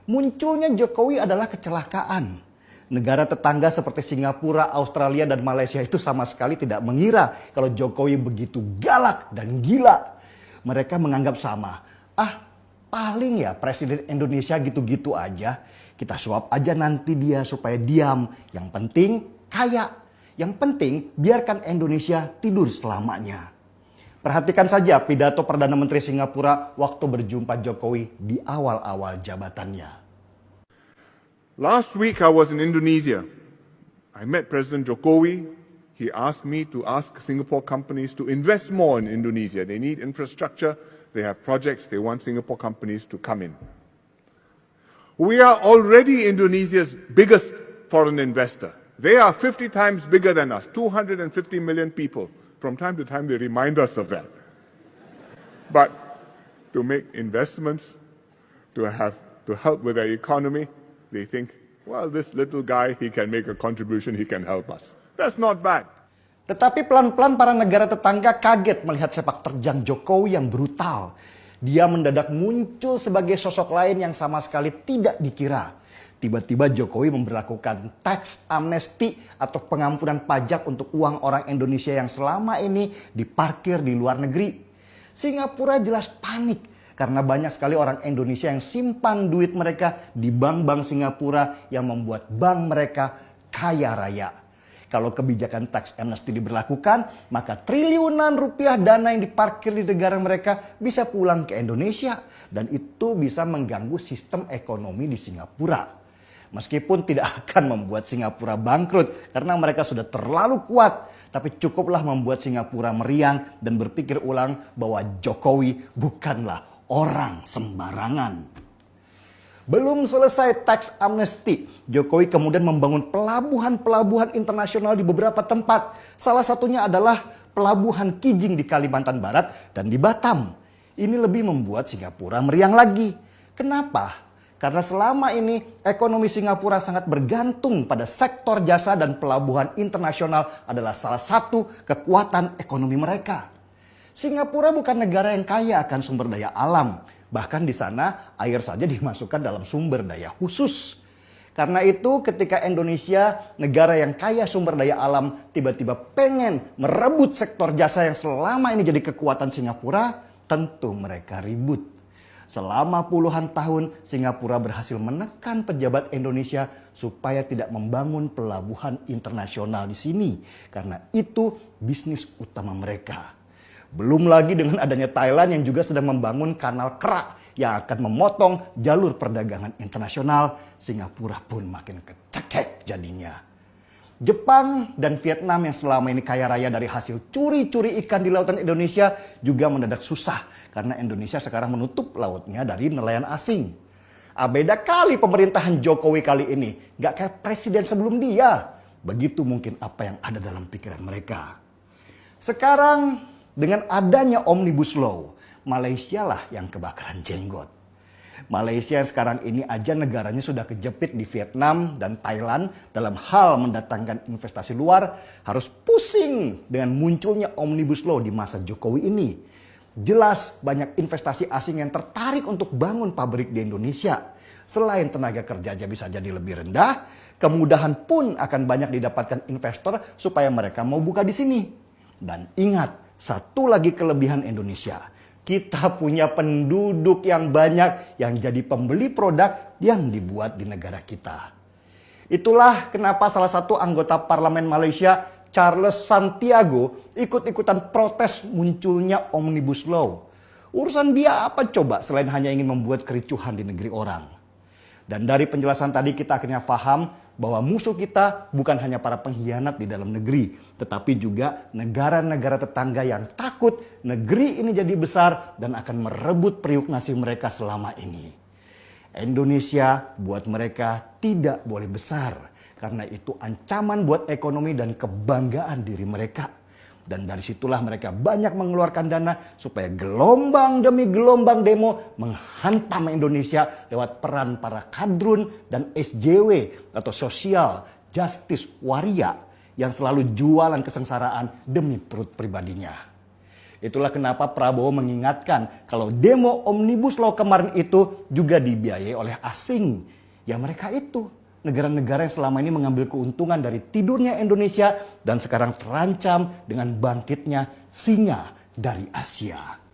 Munculnya Jokowi adalah kecelakaan. Negara tetangga seperti Singapura, Australia, dan Malaysia itu sama sekali tidak mengira kalau Jokowi begitu galak dan gila. Mereka menganggap sama. Paling ya Presiden Indonesia gitu-gitu aja. Kita suap aja nanti dia supaya diam. Yang penting kaya. Yang penting biarkan Indonesia tidur selamanya. Perhatikan saja pidato Perdana Menteri Singapura waktu berjumpa Jokowi di awal-awal jabatannya. Last week I was in Indonesia. I met President Jokowi. He asked me to ask Singapore companies to invest more in Indonesia. They need infrastructure, they have projects, they want Singapore companies to come in. We are already Indonesia's biggest foreign investor. They are 50 times bigger than us, 250 million people. From time to time they remind us of that. But to make investments, to help with their economy, they think, well, this little guy, he can make a contribution, he can help us. That's not bad. Tetapi pelan-pelan para negara tetangga kaget melihat sepak terjang Jokowi yang brutal. Dia mendadak muncul sebagai sosok lain yang sama sekali tidak dikira. Tiba-tiba Jokowi memberlakukan tax amnesty atau pengampunan pajak untuk uang orang Indonesia yang selama ini diparkir di luar negeri. Singapura jelas panik. Karena banyak sekali orang Indonesia yang simpan duit mereka di bank-bank Singapura yang membuat bank mereka kaya raya. Kalau kebijakan tax amnesty diberlakukan, maka triliunan rupiah dana yang diparkir di negara mereka bisa pulang ke Indonesia. Dan itu bisa mengganggu sistem ekonomi di Singapura. Meskipun tidak akan membuat Singapura bangkrut karena mereka sudah terlalu kuat. Tapi cukuplah membuat Singapura meriang dan berpikir ulang bahwa Jokowi bukanlah orang sembarangan. Belum selesai tax amnesty, Jokowi kemudian membangun pelabuhan-pelabuhan internasional di beberapa tempat. Salah satunya adalah pelabuhan Kijing di Kalimantan Barat dan di Batam. Ini lebih membuat Singapura meriang lagi. Kenapa? Karena selama ini ekonomi Singapura sangat bergantung pada sektor jasa dan pelabuhan internasional adalah salah satu kekuatan ekonomi mereka. Singapura bukan negara yang kaya akan sumber daya alam. Bahkan di sana air saja dimasukkan dalam sumber daya khusus. Karena itu ketika Indonesia, negara yang kaya sumber daya alam, tiba-tiba pengen merebut sektor jasa yang selama ini jadi kekuatan Singapura, tentu mereka ribut. Selama puluhan tahun Singapura berhasil menekan pejabat Indonesia supaya tidak membangun pelabuhan internasional di sini. Karena itu bisnis utama mereka. Belum lagi dengan adanya Thailand yang juga sedang membangun kanal Krak yang akan memotong jalur perdagangan internasional. Singapura pun makin kecekek jadinya. Jepang dan Vietnam yang selama ini kaya raya dari hasil curi-curi ikan di lautan Indonesia juga mendadak susah. Karena Indonesia sekarang menutup lautnya dari nelayan asing. Beda kali pemerintahan Jokowi kali ini. Gak kayak presiden sebelum dia. Begitu mungkin apa yang ada dalam pikiran mereka. Sekarang dengan adanya Omnibus Law, Malaysia lah yang kebakaran jenggot. Malaysia yang sekarang ini aja negaranya sudah kejepit di Vietnam dan Thailand dalam hal mendatangkan investasi luar, harus pusing dengan munculnya Omnibus Law di masa Jokowi ini. Jelas banyak investasi asing yang tertarik untuk bangun pabrik di Indonesia. Selain tenaga kerjanya bisa jadi lebih rendah, kemudahan pun akan banyak didapatkan investor supaya mereka mau buka di sini. Dan ingat, satu lagi kelebihan Indonesia, kita punya penduduk yang banyak yang jadi pembeli produk yang dibuat di negara kita. Itulah kenapa salah satu anggota parlemen Malaysia, Charles Santiago, ikut-ikutan protes munculnya Omnibus Law. Urusan dia apa coba selain hanya ingin membuat kericuhan di negeri orang. Dan dari penjelasan tadi kita akhirnya paham bahwa musuh kita bukan hanya para pengkhianat di dalam negeri, tetapi juga negara-negara tetangga yang takut negeri ini jadi besar dan akan merebut periuk nasi mereka selama ini. Indonesia buat mereka tidak boleh besar, karena itu ancaman buat ekonomi dan kebanggaan diri mereka. Dan dari situlah mereka banyak mengeluarkan dana supaya gelombang demi gelombang demo menghantam Indonesia lewat peran para kadrun dan SJW atau Social Justice Warrior yang selalu jualan kesengsaraan demi perut pribadinya. Itulah kenapa Prabowo mengingatkan kalau demo Omnibus Law kemarin itu juga dibiayai oleh asing. Ya mereka itu, negara-negara yang selama ini mengambil keuntungan dari tidurnya Indonesia dan sekarang terancam dengan bangkitnya singa dari Asia.